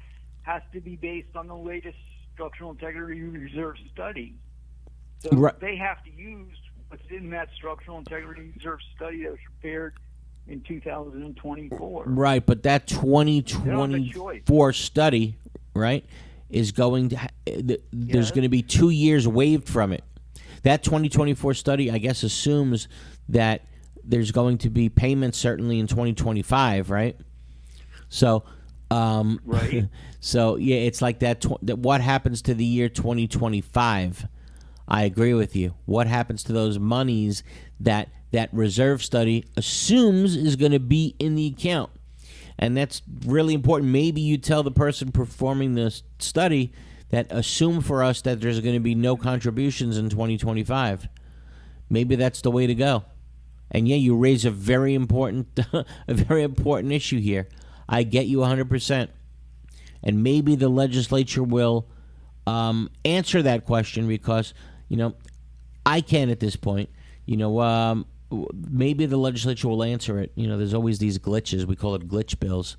has to be based on the latest structural integrity reserve study. So they have to use what's in that structural integrity reserve study that was prepared in 2024. Right, but that 2024 study, right, is going to there's going to be 2 years waived from it. That 2024 study, I guess, assumes that there's going to be payments certainly in 2025, right? So, right. So yeah, it's like that. What happens to the year 2025? I agree with you. What happens to those monies that reserve study assumes is going to be in the account? And that's really important. Maybe you tell the person performing the study that assume for us that there's going to be no contributions in 2025. Maybe that's the way to go. And yeah, you raise a very important issue here. I get you 100%. And maybe the legislature will answer that question because, I can at this point. Maybe the legislature will answer it. There's always these glitches. We call it glitch bills.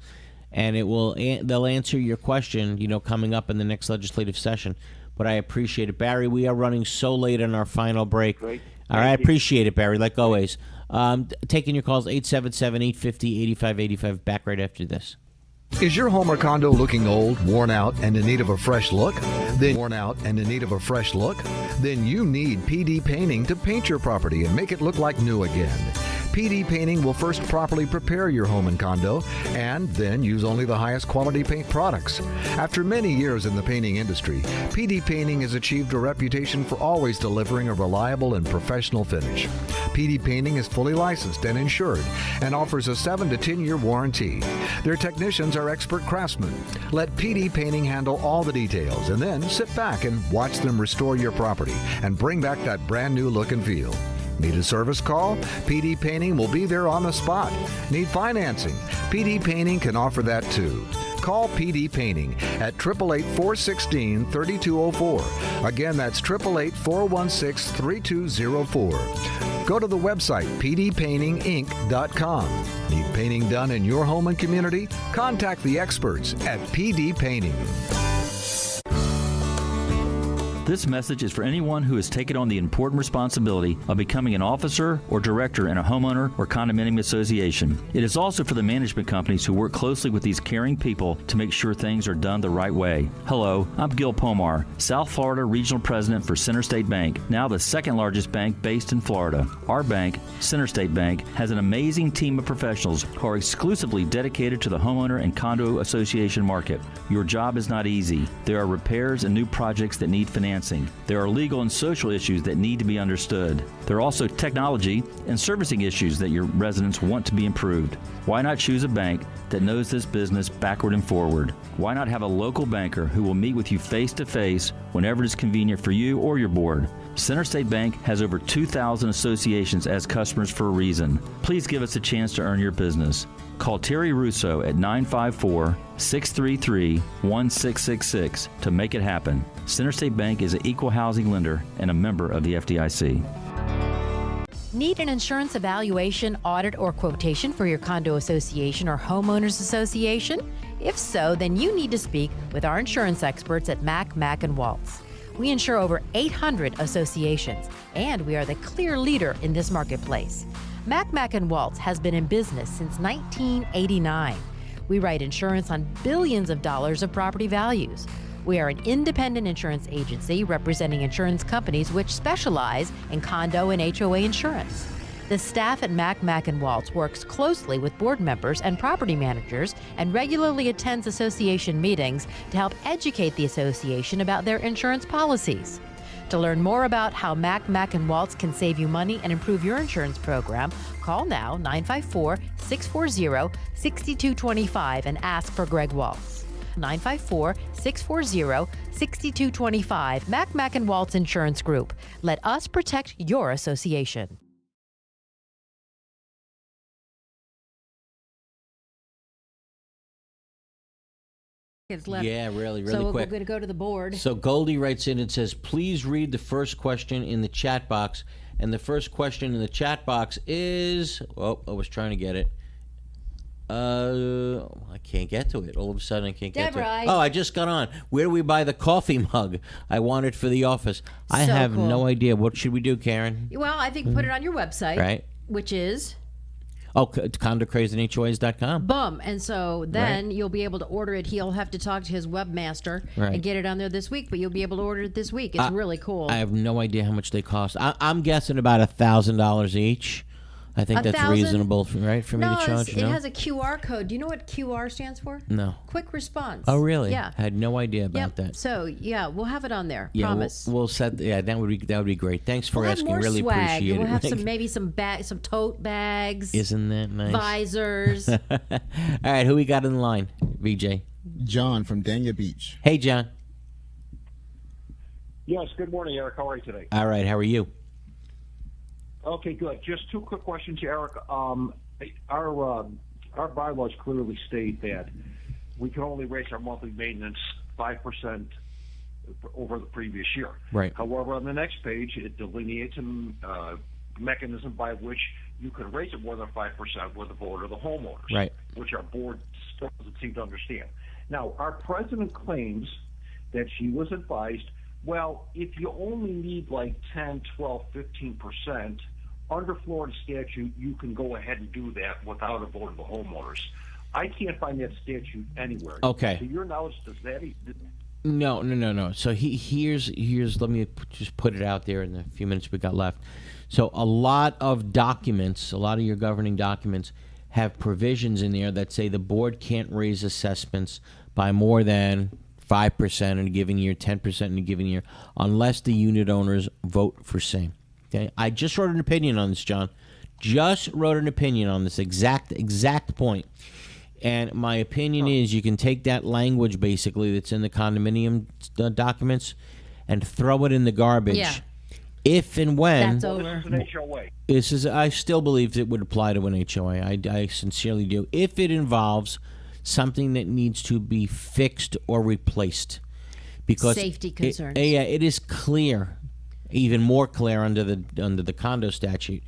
And they'll answer your question, coming up in the next legislative session. But I appreciate it. Barry, we are running so late on our final break. Great. All right, I appreciate it, Barry, like always. Taking your calls, 877-850-8585. Back right after this. Is your home or condo looking old, worn out, and in need of a fresh look? Then you need PD Painting to paint your property and make it look like new again. PD Painting will first properly prepare your home and condo and then use only the highest quality paint products. After many years in the painting industry, PD Painting has achieved a reputation for always delivering a reliable and professional finish. PD Painting is fully licensed and insured and offers a 7 to 10 year warranty. Their technicians are expert craftsmen. Let PD Painting handle all the details and then sit back and watch them restore your property and bring back that brand new look and feel. Need a service call? PD Painting will be there on the spot. Need financing? PD Painting can offer that too. Call PD Painting at 888-416-3204. Again, that's 888-416-3204. Go to the website pdpaintinginc.com. Need painting done in your home and community? Contact the experts at PD Painting. This message is for anyone who has taken on the important responsibility of becoming an officer or director in a homeowner or condominium association. It is also for the management companies who work closely with these caring people to make sure things are done the right way. Hello, I'm Gil Pomar, South Florida Regional President for Center State Bank, now the second largest bank based in Florida. Our bank, Center State Bank, has an amazing team of professionals who are exclusively dedicated to the homeowner and condo association market. Your job is not easy. There are repairs and new projects that need financing. financing. There are legal and social issues that need to be understood. There are also technology and servicing issues that your residents want to be improved. Why not choose a bank that knows this business backward and forward? Why not have a local banker who will meet with you face to face whenever it is convenient for you or your board? Center State Bank has over 2,000 associations as customers for a reason. Please give us a chance to earn your business. Call Terry Russo at 954-633-1666 to make it happen. Center State Bank is an equal housing lender and a member of the FDIC. Need an insurance evaluation, audit, or quotation for your condo association or homeowners association? If so, then you need to speak with our insurance experts at Mack Waltz. We insure over 800 associations, and we are the clear leader in this marketplace. Mack Waltz has been in business since 1989. We write insurance on billions of dollars of property values. We are an independent insurance agency representing insurance companies which specialize in condo and HOA insurance. The staff at Mack Waltz works closely with board members and property managers and regularly attends association meetings to help educate the association about their insurance policies. To learn more about how Mack Waltz can save you money and improve your insurance program, call now 954-640-6225 and ask for Greg Waltz. 954-640-6225. Mack Waltz Insurance Group. Let us protect your association. Yeah, really so quick. We're going to go to the board. So Goldie writes in and says, please read the first question in the chat box. And the first question in the chat box is, oh, I was trying to get it. I can't get to it. All of a sudden, I can't get to it. Oh, I just got on. Where do we buy the coffee mug? I want it for the office. I have cool. No idea. What should we do, Karen? Well, I think put it on your website. Right. Which is? Oh, condocrazyandhoas.com. Boom. And so then you'll be able to order it. He'll have to talk to his webmaster and get it on there this week, but you'll be able to order it this week. It's really cool. I have no idea how much they cost. I'm guessing about $1,000 each. I think that's reasonable, right, for me to charge? No, it has a QR code. Do you know what QR stands for? No. Quick response. Oh, really? Yeah. I had no idea about that. So, yeah, we'll have it on there. Yeah, Promise. We'll set. Yeah, that would be great. Thanks for asking. More really swag. Appreciate it. We'll have some tote bags. Isn't that nice? Visors. All right, who we got in the line? VJ. John from Dania Beach. Hey, John. Yes. Good morning, Eric. How are you today? All right. How are you? Okay, good. Just two quick questions, Eric. Our bylaws clearly state that we can only raise our monthly maintenance 5% over the previous year. Right. However, on the next page, it delineates a mechanism by which you can raise it more than 5% with the board or the homeowners, right? Which our board still doesn't seem to understand. Now, our president claims that she was advised, well, if you only need like 10, 12, 15%, under Florida statute, you can go ahead and do that without a vote of the homeowners. I can't find that statute anywhere. Okay. To your knowledge, does that? No. So here's. Let me just put it out there in the few minutes we got left. So a lot of documents, a lot of your governing documents, have provisions in there that say the board can't raise assessments by more than 5% in a given year, 10% in a given year, unless the unit owners vote for same. Okay, I just wrote an opinion on this, John. Just wrote an opinion on this exact point. And my opinion is you can take that language basically that's in the condominium documents and throw it in the garbage. Yeah. If and when. That's over. This is an HOA. I still believe it would apply to an HOA. I sincerely do. If it involves something that needs to be fixed or replaced. Because safety concerns. It is clear, even more clear under the condo statute,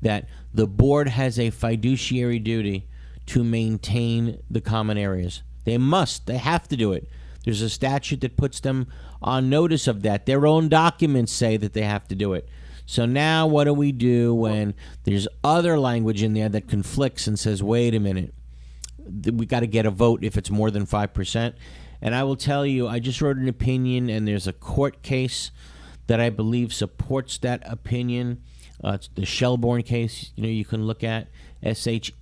that the board has a fiduciary duty to maintain the common areas. They have to do it. There's a statute that puts them on notice of that. Their own documents say that they have to do it. So now what do we do when there's other language in there that conflicts and says, wait a minute, we got to get a vote if it's more than 5%? And I will tell you, I just wrote an opinion, and there's a court case that I believe supports that opinion. It's the Shelbourne case. You can look at SHELBORNE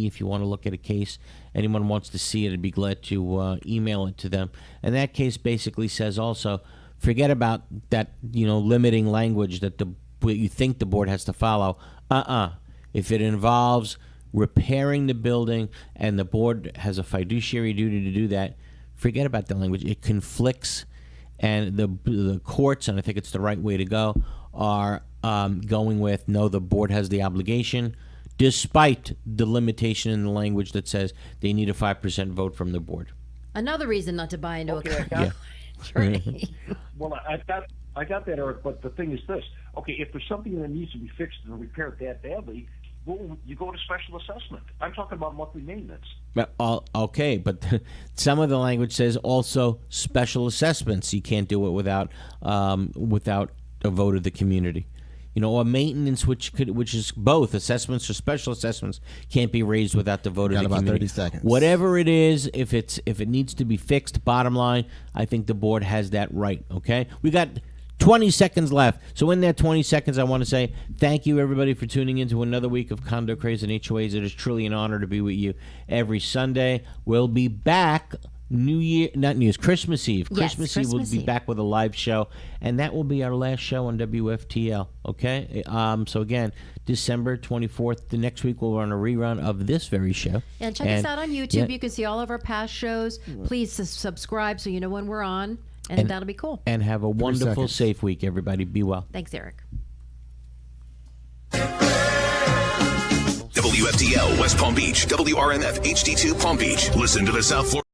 if you want to look at a case. Anyone wants to see it, I'd be glad to email it to them. And that case basically says also, forget about that, limiting language that you think the board has to follow. If it involves repairing the building and the board has a fiduciary duty to do that, forget about the language. It conflicts, and the courts, and I think it's the right way to go, are going with, no, the board has the obligation, despite the limitation in the language that says they need a 5% vote from the board. Another reason not to buy into a condo. Well, I got that, Eric, but the thing is this. Okay, if there's something that needs to be fixed and repaired that badly, well, you go to special assessment. I'm talking about monthly maintenance. Okay, but some of the language says also special assessments. You can't do it without a vote of the community. Or maintenance, which is both assessments or special assessments, can't be raised without the vote of the community. 30 seconds. Whatever it is, if it needs to be fixed, bottom line, I think the board has that right. Okay, we got 20 seconds left. So in that 20 seconds, I want to say thank you, everybody, for tuning in to another week of Condo Craze and HOAs. It is truly an honor to be with you every Sunday. We'll be back Christmas Eve. Yes, Christmas Eve, we'll be back with a live show, and that will be our last show on WFTL. Okay? So again, December 24th. The next week we'll run a rerun of this very show. And check us out on YouTube. Yeah. You can see all of our past shows. Please subscribe so you know when we're on. And that'll be cool. And have a wonderful, safe week, everybody. Be well. Thanks, Eric. WFTL West Palm Beach, WRMF HD2 Palm Beach. Listen to the South Florida.